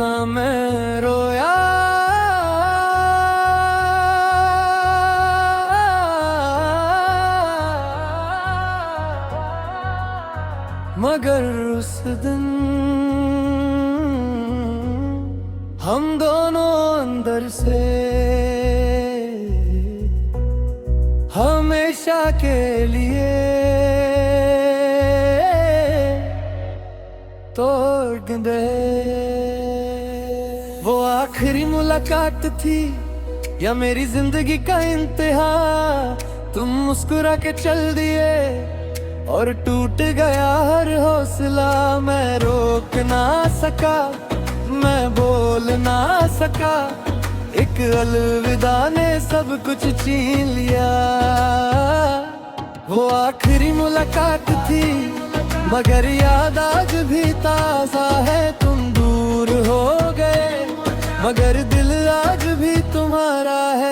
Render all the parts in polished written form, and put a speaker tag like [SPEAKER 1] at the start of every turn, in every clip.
[SPEAKER 1] कितना मैं रोया, मगर उस दिन हम दोनों अंदर से हमेशा के लिए तोड़ गए। वो आखिरी मुलाकात थी या मेरी जिंदगी का इंतहा, तुम मुस्कुरा के चल दिए और टूट गया हर हौसला। मैं रोक ना सका, मैं बोल ना सका, एक अलविदा ने सब कुछ छीन लिया। वो आखिरी मुलाकात थी मगर याद आज भी ताजा है। तुम दूर हो गए मगर दिल आज भी तुम्हारा है।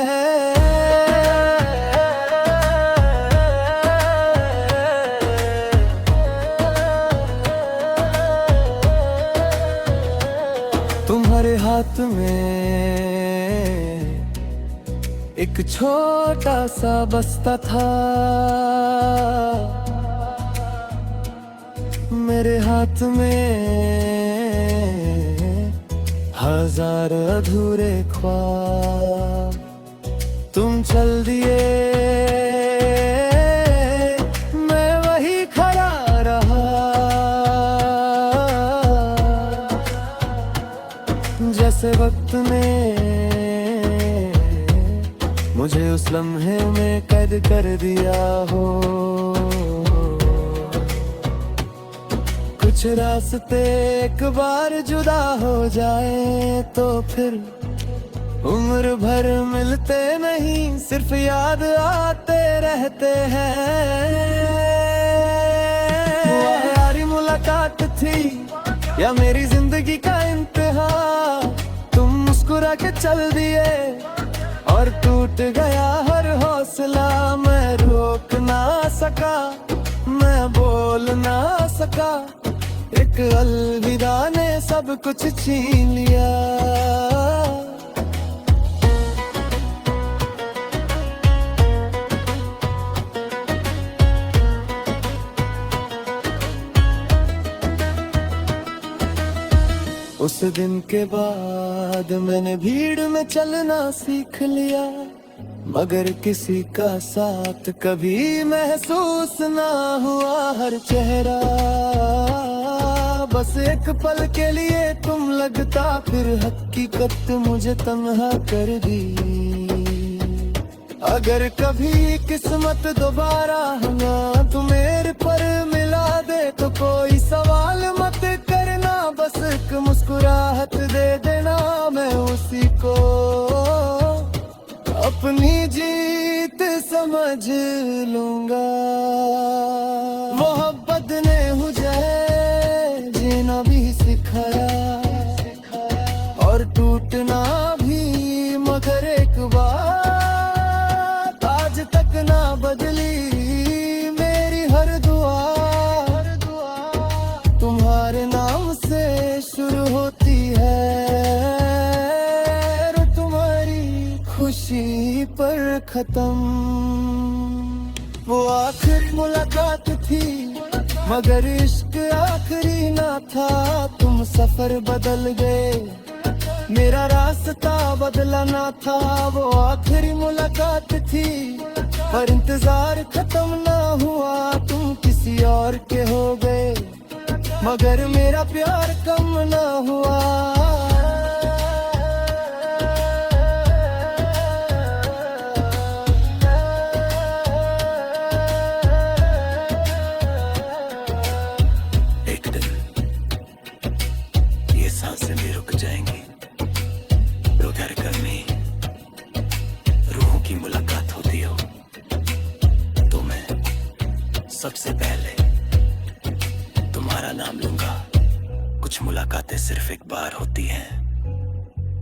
[SPEAKER 1] तुम्हारे हाथ में एक छोटा सा बस्ता था, मेरे हाथ में हजार अधूरे ख्वाब। तुम चल दिए, मैं वही खड़ा रहा, जैसे वक्त ने मुझे उस लम्हे में कैद कर दिया हो। कुछ रास्ते एक बार जुदा हो जाए तो फिर उम्र भर मिलते नहीं, सिर्फ याद आते रहते हैं। वो यारी मुलाकात थी या मेरी जिंदगी का इंतहा, तुम मुस्कुरा के चल दिए और टूट गया हर हौसला। मैं रोक ना सका, मैं बोल ना सका, एक अलविदा ने सब कुछ छीन लिया। उस दिन के बाद मैंने भीड़ में चलना सीख लिया, मगर किसी का साथ कभी महसूस ना हुआ। हर चेहरा बस एक पल के लिए तुम लगता, फिर हकीकत मुझे तन्हा कर दी। अगर कभी किस्मत दोबारा ना तुम्हें पर मिला दे तो कोई सवाल मत करना, बस एक मुस्कुराहट दे देना, मैं उसी को अपनी जीत समझ लूंगा। मोहब्बत ने मुझे जीना भी सिखाया और टूटना भी, मगर एक बात आज तक ना बदली, मेरी हर दुआ तुम्हारे नाम से शुरू होती है और तुम्हारी खुशी पर खत्म। वो आखिरी मुलाकात थी मगर इश्क आखिरी ना था। तुम सफर बदल गए, मेरा रास्ता बदला ना था। वो आखिरी मुलाकात थी पर इंतजार खत्म ना हुआ। तुम किसी और के हो गए मगर मेरा प्यार कम ना हुआ। सांसें भी रुक जाएंगी, तो घर करनी रूहों की मुलाकात होती हो तो मैं सबसे पहले तुम्हारा नाम लूंगा। कुछ मुलाकातें सिर्फ एक बार होती हैं,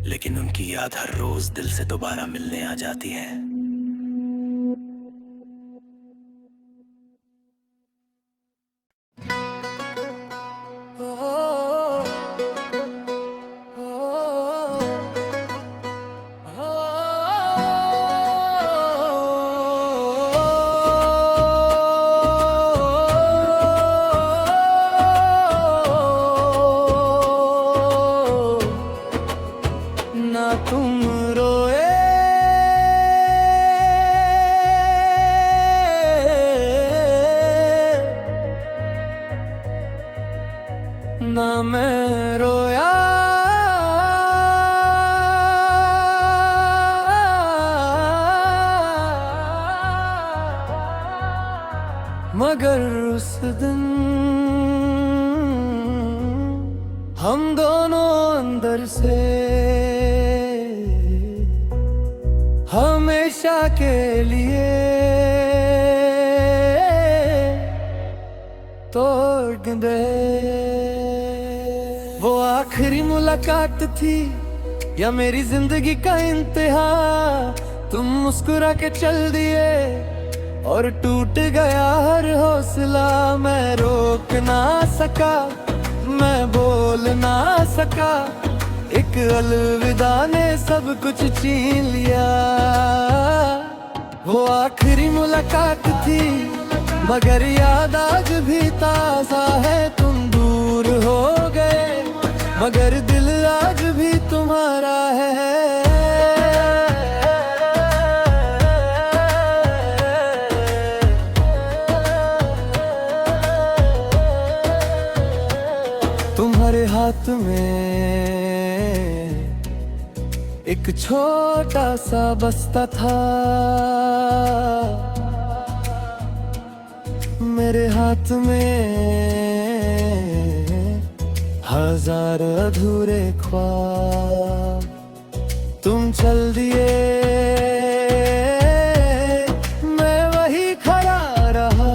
[SPEAKER 1] लेकिन उनकी याद हर रोज दिल से दोबारा मिलने आ जाती है। मैं रोया, मगर उस दिन हम दोनों अंदर से हमेशा के लिए तोड़ गए। वो आखिरी मुलाकात थी या मेरी जिंदगी का इंतहा, तुम मुस्कुरा के चल दिए और टूट गया हर हौसला। मैं रोक ना सका, मैं बोल ना सका, एक अलविदा ने सब कुछ छीन लिया। वो आखिरी मुलाकात थी मगर याद आज भी ताजा है। तुम दूर हो गए मगर दिल आज भी तुम्हारा है। तुम्हारे हाथ में एक छोटा सा बस्ता था, मेरे हाथ में हजार अधूरे ख्वाब। तुम चल दिए, मैं वही खड़ा रहा,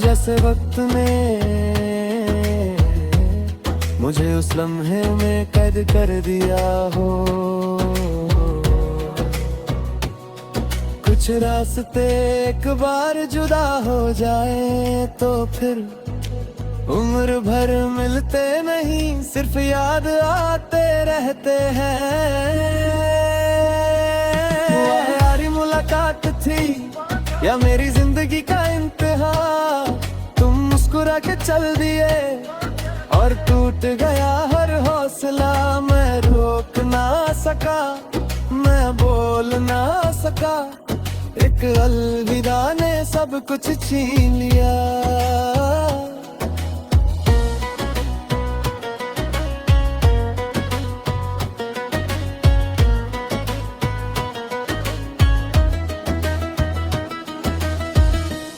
[SPEAKER 1] जैसे वक्त ने मुझे उस लम्हे में कैद कर दिया हो। कुछ रास्ते एक बार जुदा हो जाए तो फिर उम्र भर मिलते नहीं, सिर्फ याद आते रहते हैं। वो यारी मुलाकात थी या मेरी जिंदगी का इंतहा, तुम मुस्कुरा के चल दिए और टूट गया हर हौसला। मैं रोक ना सका, मैं बोल ना सका, एक अलविदा ने सब कुछ छीन लिया।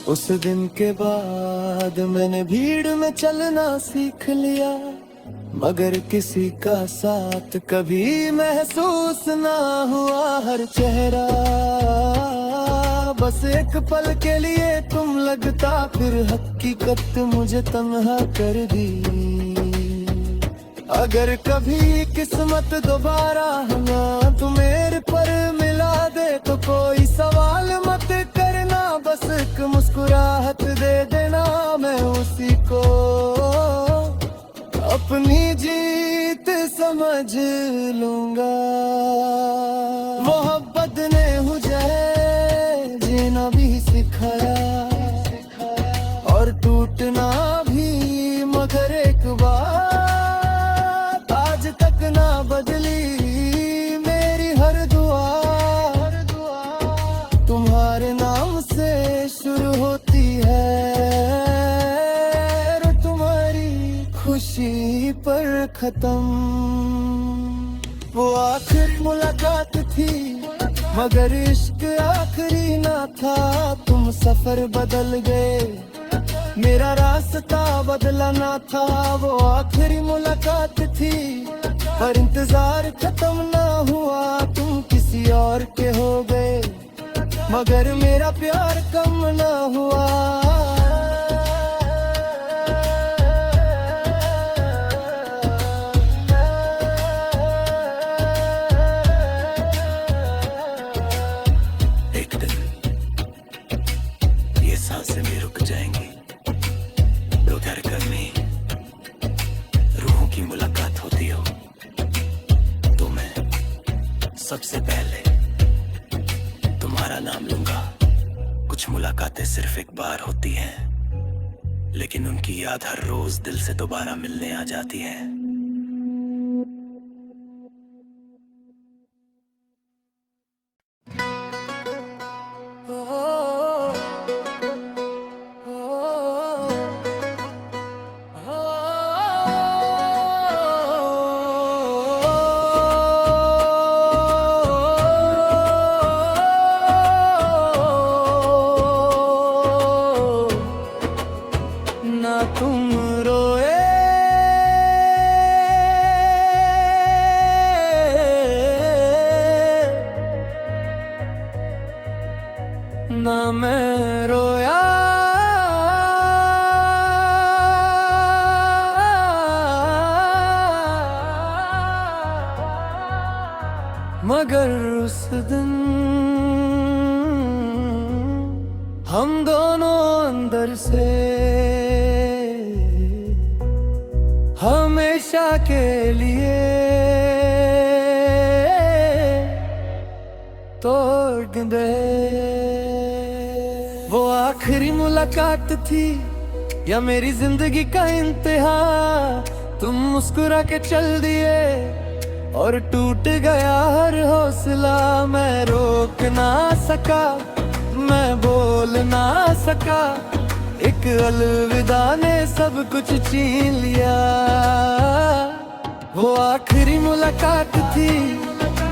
[SPEAKER 1] उस दिन के बाद मैंने भीड़ में चलना सीख लिया, मगर किसी का साथ कभी महसूस ना हुआ। हर चेहरा बस एक पल के लिए तुम लगता, फिर हकीकत मुझे तन्हा कर दी। अगर कभी किस्मत दोबारा ना तू मेरे पर मिला दे तो कोई सवाल मत करना, बस एक मुस्कुराहट दे देना, मैं उसी को अपनी जीत समझ लूंगा। मोहब्बत ने मुझे जीना भी सिखाया और टूटना भी, मगर एक बात आज तक ना बदली, मेरी हर दुआ तुम्हारे नाम से शुरू होती है और तुम्हारी खुशी पर खत्म। वो आखिरी मुलाकात थी मगर इश्क आखिरी ना था। तुम सफर बदल गए, मेरा रास्ता बदला ना था। वो आखिरी मुलाकात थी पर इंतजार खत्म ना हुआ। तुम किसी और के हो गए मगर मेरा प्यार कम ना हुआ। सांसें भी रुक जाएंगी, तो घर करनी रूहों की मुलाकात होती हो तो मैं सबसे पहले तुम्हारा नाम लूंगा। कुछ मुलाकातें सिर्फ एक बार होती हैं, लेकिन उनकी याद हर रोज दिल से दोबारा मिलने आ जाती है। मगर उस दिन हम दोनों अंदर से हमेशा के लिए तोड़ गए। वो आखिरी मुलाकात थी या मेरी जिंदगी का इंतहा, तुम मुस्कुरा के चल दिए और टूट गया हर हौसला। मैं रोक ना सका, मैं बोल ना सका, एक अलविदा ने सब कुछ छीन लिया। वो आखिरी मुलाकात थी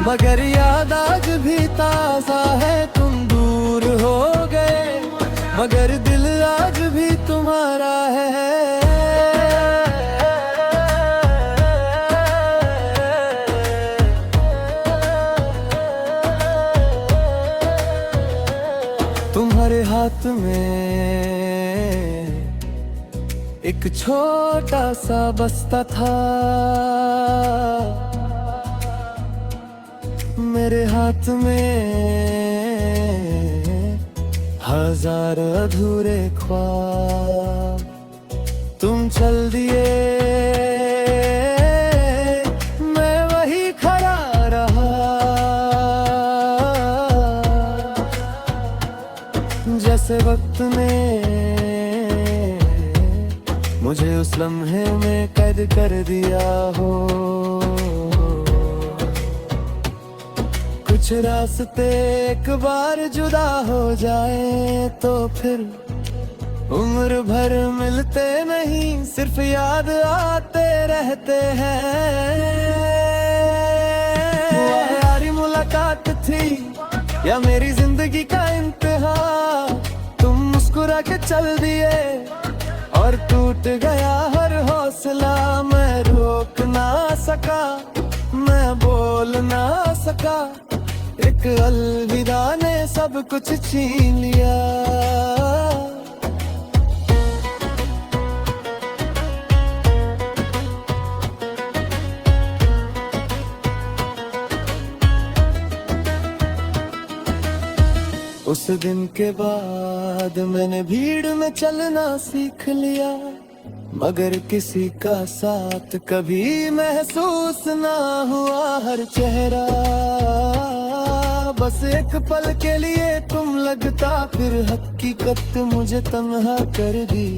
[SPEAKER 1] मगर याद आज भी ताजा है। तुम दूर हो गए मगर दिल आज भी तुम्हारा है। तुम्हारे हाथ में एक छोटा सा बस्ता था, मेरे हाथ में हजार अधूरे ख्वाब। तुम चल दिए, मैं वही खड़ा रहा, जैसे वक्त ने मुझे उस लम्हे में कैद कर दिया हो। कुछ रास्ते एक बार जुदा हो जाए तो फिर उम्र भर मिलते नहीं, सिर्फ याद आते रहते हैं। वो यारी मुलाकात थी या मेरी जिंदगी का इंतहा, तुम मुस्कुरा के चल दिए और टूट गया हर हौसला। मैं रोक ना सका, मैं बोल ना सका, एक अलविदा ने सब कुछ छीन लिया। उस दिन के बाद मैंने भीड़ में चलना सीख लिया, मगर किसी का साथ कभी महसूस ना हुआ। हर चेहरा बस एक पल के लिए तुम लगता, फिर हकीकत मुझे तन्हा कर दी।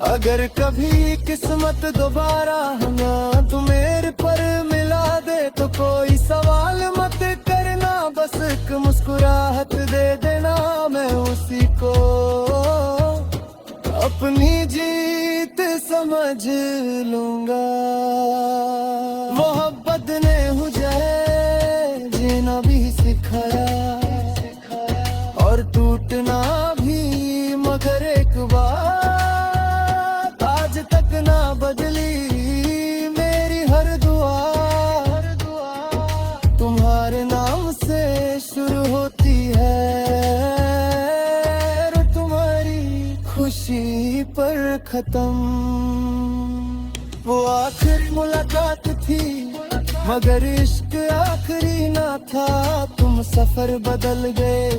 [SPEAKER 1] अगर कभी किस्मत दोबारा ना तुम्हें पर मिला दे तो कोई सवाल मत करना, बस एक मुस्कुराहट दे देना, मैं उसी को अपनी जीत समझ लूंगा। मोहब्बत ने मुझे जीना भी सिखाया और टूटना भी, मगर एक बात आज तक ना बदली, मेरी हर दुआ तुम्हारे नाम से शुरू होती है और तुम्हारी खुशी पर खत्म। वो आखिरी मुलाकात थी मगर इश्क आखिरी ना था। तुम सफर बदल गए,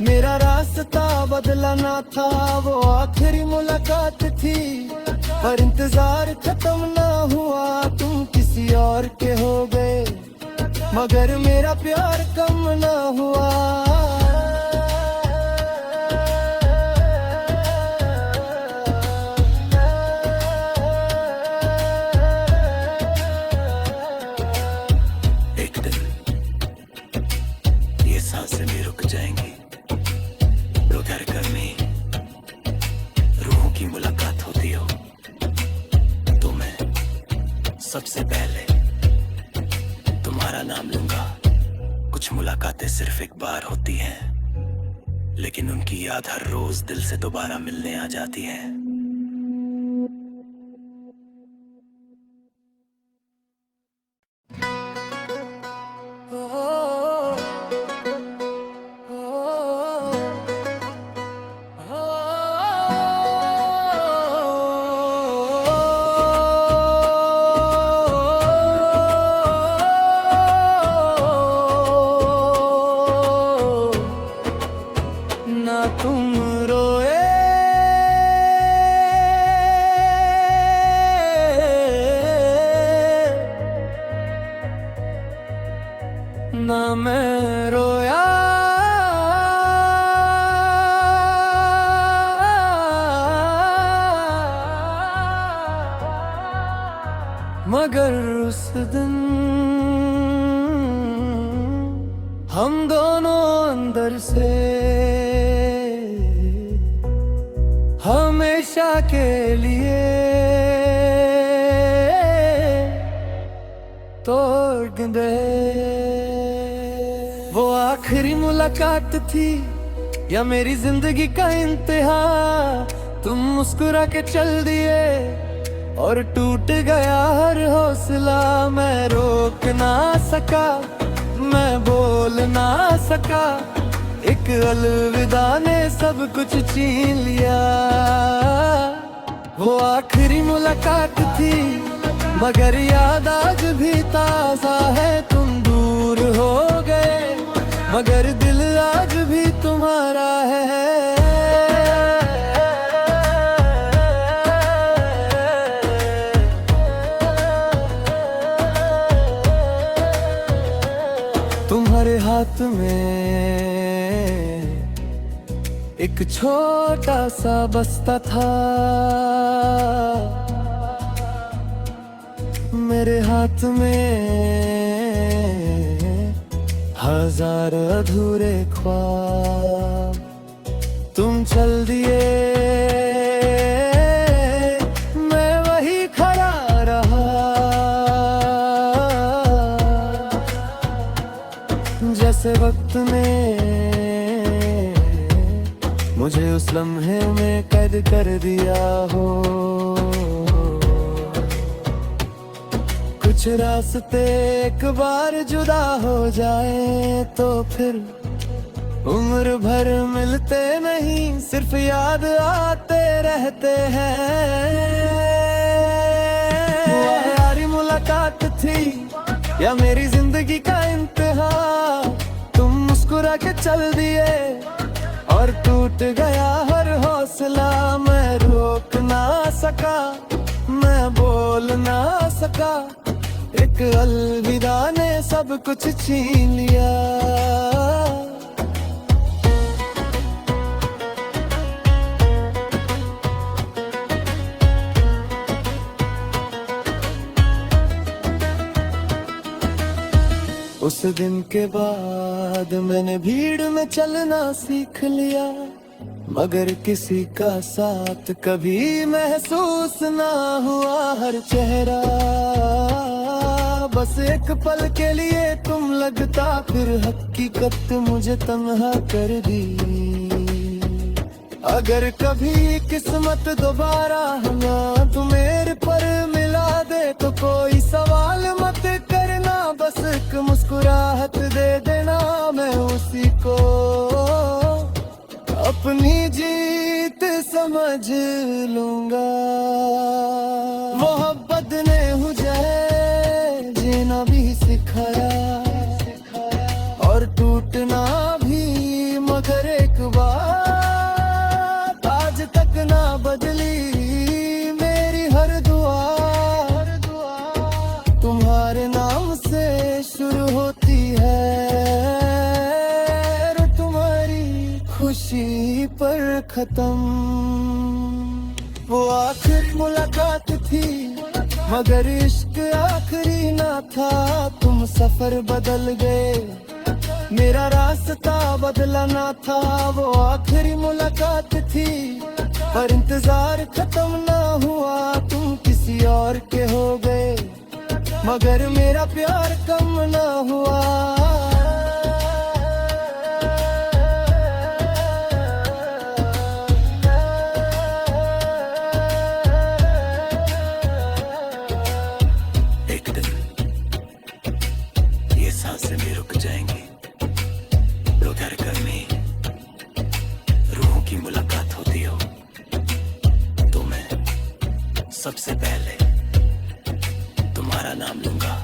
[SPEAKER 1] मेरा रास्ता बदला ना था। वो आखिरी मुलाकात थी पर इंतजार खत्म ना हुआ। तुम किसी और के हो गए मगर मेरा प्यार कम ना हुआ। सांसें भी रुक जाएंगी, तो घर घर में रूहों की मुलाकात होती हो तो मैं सबसे पहले तुम्हारा नाम लूंगा। कुछ मुलाकातें सिर्फ एक बार होती हैं, लेकिन उनकी याद हर रोज दिल से दोबारा मिलने आ जाती है। मगर उस दिन हम दोनों अंदर से हमेशा के लिए तोड़ गए। वो आखिरी मुलाकात थी या मेरी जिंदगी का इंतहा, तुम मुस्कुरा के चल दिए और टूट गया हर हौसला। मैं रोक ना सका, मैं बोल ना सका, एक अलविदा ने सब कुछ छीन लिया। वो आखिरी मुलाकात थी मगर याद आज भी ताजा है। तुम दूर हो गए मगर दिल आज भी तुम्हारा है। तुम्हारे हाथ में एक छोटा सा बस्ता था, मेरे हाथ में हजार अधूरे ख्वाब। तुम चल दिए, मैं वही खड़ा रहा, जैसे वक्त ने मुझे उस लम्हे में कैद कर दिया हो। कुछ रास्ते एक बार जुदा हो जाए तो फिर उम्र भर मिलते नहीं, सिर्फ याद आते रहते हैं। वो यारी मुलाकात थी या मेरी जिंदगी का इंतहा, तुम मुस्कुरा के चल दिए और टूट गया हर हौसला। मैं रोक ना सका, मैं बोल ना सका, एक अलविदा ने सब कुछ छीन लिया। उस दिन के बाद मैंने भीड़ में चलना सीख लिया, मगर किसी का साथ कभी महसूस ना हुआ। हर चेहरा बस एक पल के लिए तुम लगता, फिर हकीकत मुझे तन्हा कर दी। अगर कभी किस्मत दोबारा हमें तुम्हें पर मिला दे तो कोई सवाल मत करना, बस एक मुस्कुराहट दे देना, मैं उसी को अपनी जीत समझ लूंगा। मोहब्बत ने मुझे जीना भी सिखाया और टूटना भी, मगर एक बात आज तक ना बदली मेरी हर दुआ। तुम्हारे नाम से शुरू होती है और तुम्हारी खुशी पर खत्म। वो आखिरी मुलाकात थी मगर इश्क आखिरी ना था। तुम सफर बदल गए, मेरा रास्ता बदला ना था। वो आखिरी मुलाकात थी पर इंतजार खत्म ना हुआ। तुम किसी और के हो गए मगर मेरा प्यार कम ना हुआ। सांसें भी रुक जाएंगी तो घर घर में रूहों की मुलाकात होती हो तो मैं सबसे पहले तुम्हारा नाम लूंगा।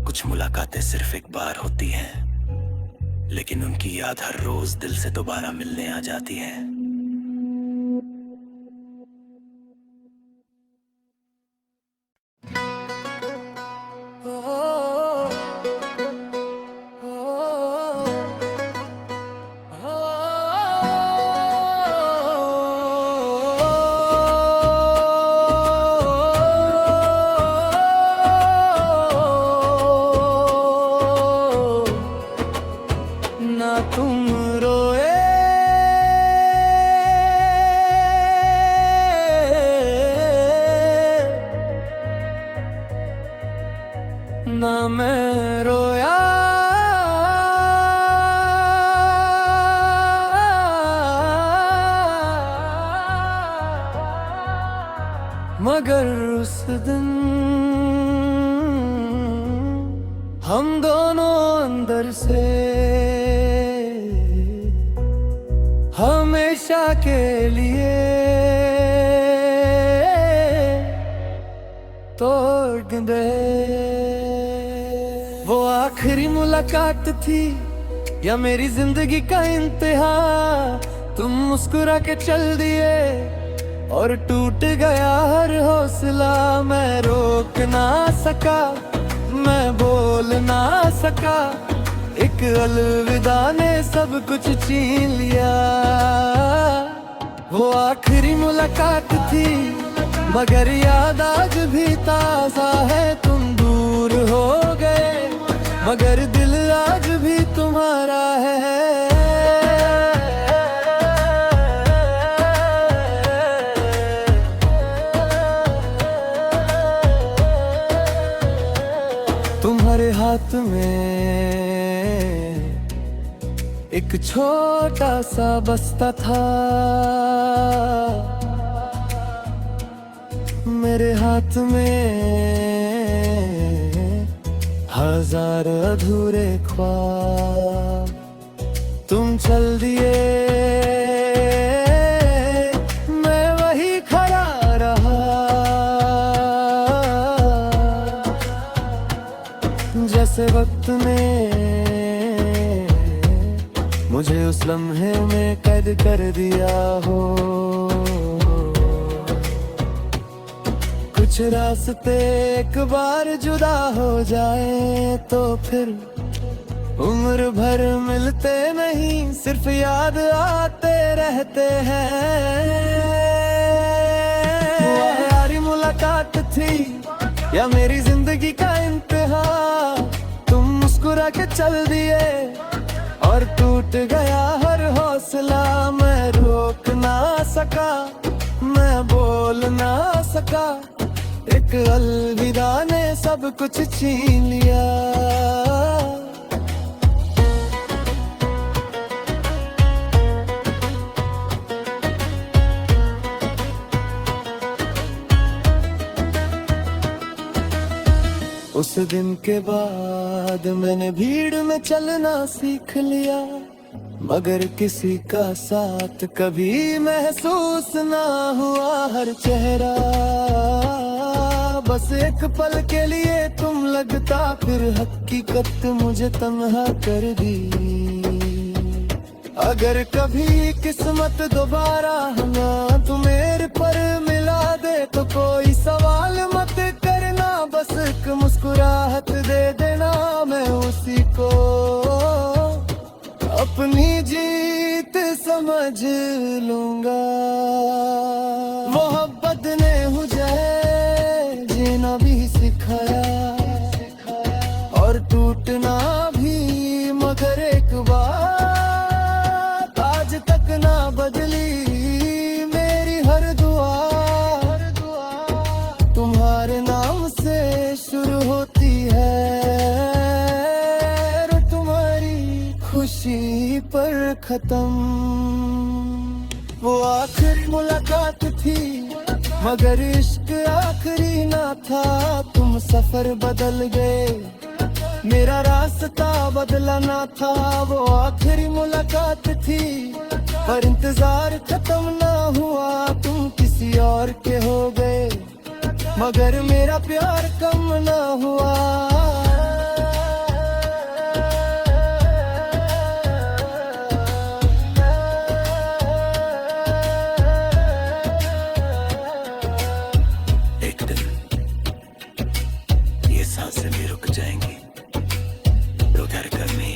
[SPEAKER 1] कुछ मुलाकातें सिर्फ एक बार होती हैं, लेकिन उनकी याद हर रोज दिल से दोबारा मिलने आ जाती है। मगर उस दिन हम दोनों अंदर से हमेशा के लिए तोड़ गए। वो आखिरी मुलाकात थी या मेरी जिंदगी का इंतहा, तुम मुस्कुरा के चल दिए और टूट गया हर हौसला। मैं रोक ना सका, मैं बोल ना सका, एक अलविदा ने सब कुछ छीन लिया। वो आखिरी मुलाकात थी मगर याद आज भी ताजा है। तुम दूर हो गए मगर दिल आज भी तुम्हारा है। तुम्हारे हाथ में एक छोटा सा बस्ता था, मेरे हाथ में हजार अधूरे ख्वाब। तुम चल दिए, मैं वही खड़ा रहा। जैसे वक्त ने मुझे उस लम्हे में कैद कर दिया हो। कुछ रास्ते एक बार जुदा हो जाए तो फिर उम्र भर मिलते नहीं, सिर्फ याद आते रहते हैं। वो यारी मुलाकात थी या मेरी जिंदगी का इंतहा, तुम मुस्कुरा के चल दिए और टूट गया हर हौसला। मैं रोक ना सका, मैं बोल ना सका, एक अलविदा ने सब कुछ छीन लिया। उस दिन के बाद मैंने भीड़ में चलना सीख लिया, मगर किसी का साथ कभी महसूस ना हुआ। हर चेहरा बस एक पल के लिए तुम लगता, फिर हकीकत मुझे तन्हा कर दी। अगर कभी किस्मत दोबारा हमें तुम्हें पर मिला दे तो कोई सवाल मत करना, बस एक मुस्कुराहट दे देना। मैं उसी को अपनी जीत समझ लूंगा। मोहब्बत ने मुझे जीना भी सिखाया और टूटना भी, मगर एक बात आज तक ना बदली, मेरी हर दुआ तुम्हारे नाम से शुरू होती है। और तुम्हारी खुशी पर खत्म। वो आखिरी मुलाकात थी मगर इश्क आखिरी ना था। तुम सफर बदल गए, मेरा रास्ता बदला ना था। वो आखिरी मुलाकात थी पर इंतजार खत्म ना हुआ। तुम किसी और के हो गए मगर मेरा प्यार कम ना हुआ। सांसें भी रुक जाएंगी, तो घर घर में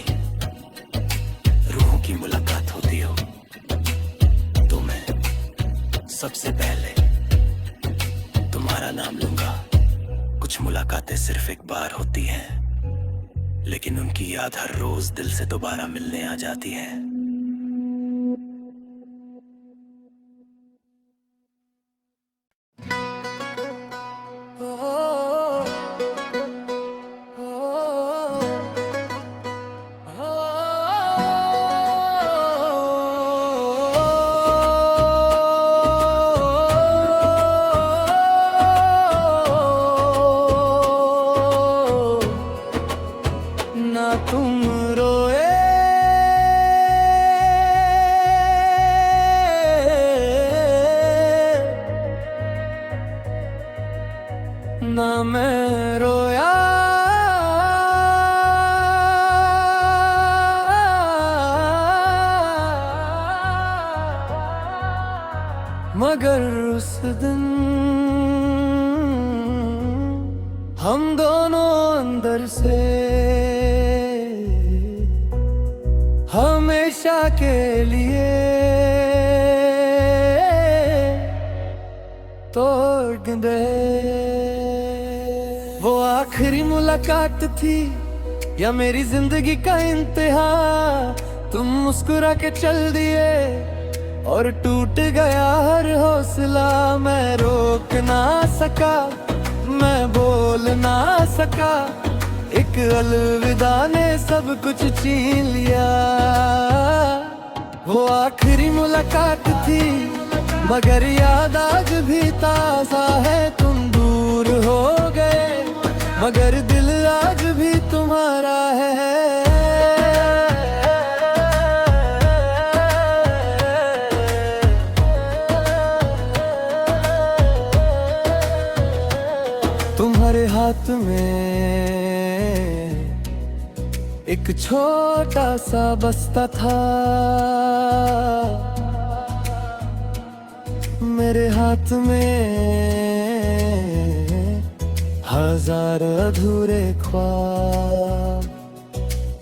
[SPEAKER 1] रूहों की मुलाकात होती हो तो मैं सबसे पहले तुम्हारा नाम लूंगा। कुछ मुलाकातें सिर्फ एक बार होती हैं, लेकिन उनकी याद हर रोज दिल से दोबारा मिलने आ जाती है। ना मैं रोया, मगर उस दिन हम दोनों अंदर से हमेशा के लिए तोड़ गए। वो आखिरी मुलाकात थी या मेरी जिंदगी का इंतहा, तुम मुस्कुरा के चल दिए और टूट गया हर हौसला। मैं रोक ना सका, मैं बोल ना सका, एक अलविदा ने सब कुछ छीन लिया। वो आखिरी मुलाकात थी मगर याद आज भी ताज़ा है। तुम दूर हो गए मगर दिल आज भी तुम्हारा है। तुम्हारे हाथ में एक छोटा सा बस्ता था, मेरे हाथ में हजार अधूरे ख्वाब।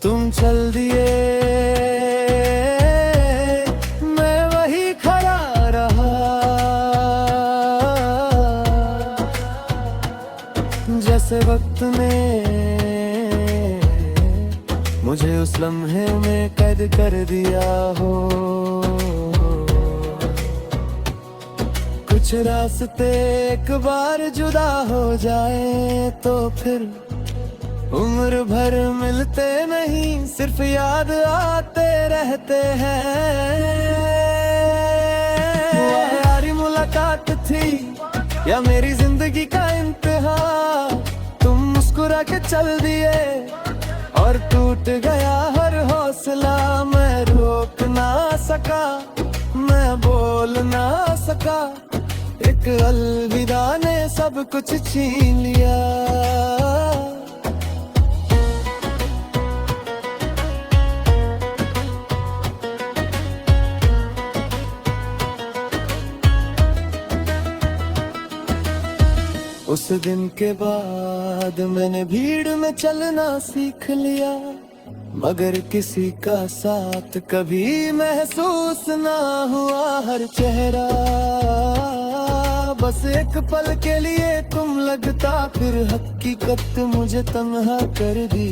[SPEAKER 1] तुम चल दिए, मैं वही खड़ा रहा, जैसे वक्त ने मुझे उस लम्हे में कैद कर दिया हो। कुछ रास्ते एक बार जुदा हो जाए तो फिर उम्र भर मिलते नहीं, सिर्फ याद आते रहते हैं। वो यारी मुलाकात थी या मेरी जिंदगी का इंतहा, तुम मुस्कुरा के चल दिए और टूट गया हर हौसला। मैं रोक ना सका, मैं बोल ना सका, एक अलविदा ने सब कुछ छीन लिया। उस दिन के बाद मैंने भीड़ में चलना सीख लिया, मगर किसी का साथ कभी महसूस ना हुआ। हर चेहरा बस एक पल के लिए तुम लगता, फिर हकीकत मुझे तन्हा कर दी।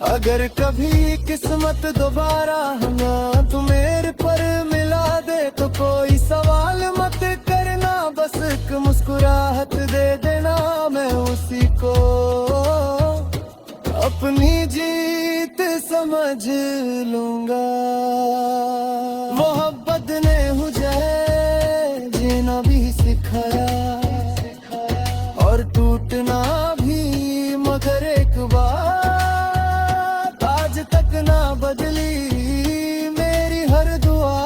[SPEAKER 1] अगर कभी किस्मत दोबारा ना तुम्हें पर मिला दे तो कोई सवाल मत करना, बस एक मुस्कुराहट दे देना, मैं उसी को अपनी जीत समझ लूंगा। मोहब्बत ने मुझे जीना भी सिखाया और टूटना भी, मगर एक बात आज तक ना बदली, मेरी हर दुआ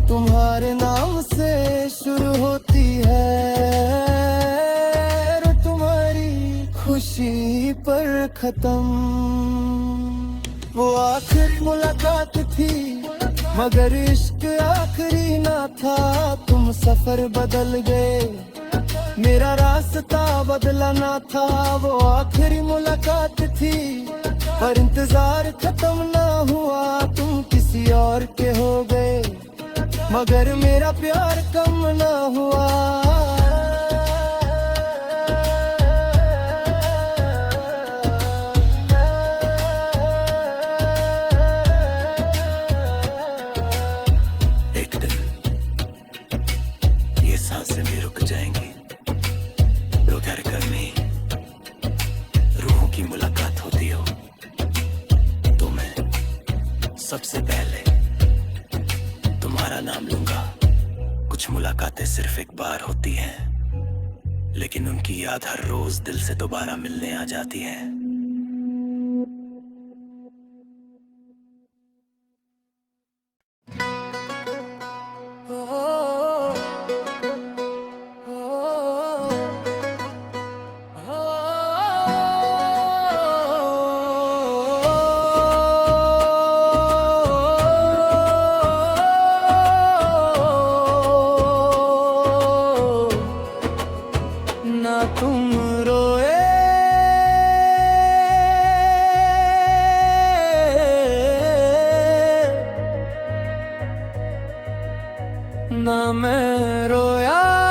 [SPEAKER 1] तुम्हारे नाम से शुरू होती है। खुशी पर खत्म। वो आखिरी मुलाकात थी मगर इश्क आखिरी ना था। तुम सफर बदल गए, मेरा रास्ता बदला ना था। वो आखिरी मुलाकात थी पर इंतजार खत्म ना हुआ। तुम किसी और के हो गए मगर मेरा प्यार कम ना हुआ। सांसें भी रुक जाएंगी, तो घर घर में रूहों की मुलाकात होती हो तो मैं सबसे पहले तुम्हारा नाम लूंगा। कुछ मुलाकातें सिर्फ एक बार होती हैं, लेकिन उनकी याद हर रोज दिल से दोबारा मिलने आ जाती है। तुम रोए ना मैं रोया।